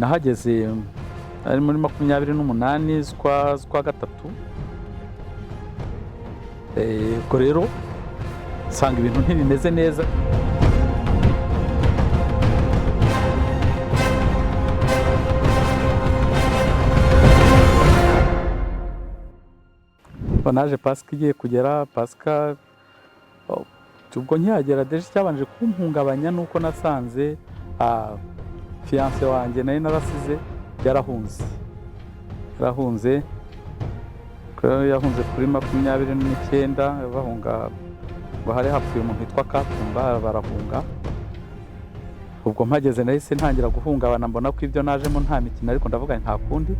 nahageze ari muri 28 z'ukwa gatatu. Ubwo rero nsanga ibintu ntibimeze neza. Naje Pasika igiye kugera, Pasika ubwo nkihagera deje cyabanje kumpungabanya nuko nasanze fiancé wanjye nari narasize yarahunze yahunze kuri 29 bahunga bahari hapfuye umuntu witwa Katumba barahunga. Ubwo mpageze nahise ntangira guhungabana, mbona ko ibyo najemo nta mikino, ariko ndavuga nta kundi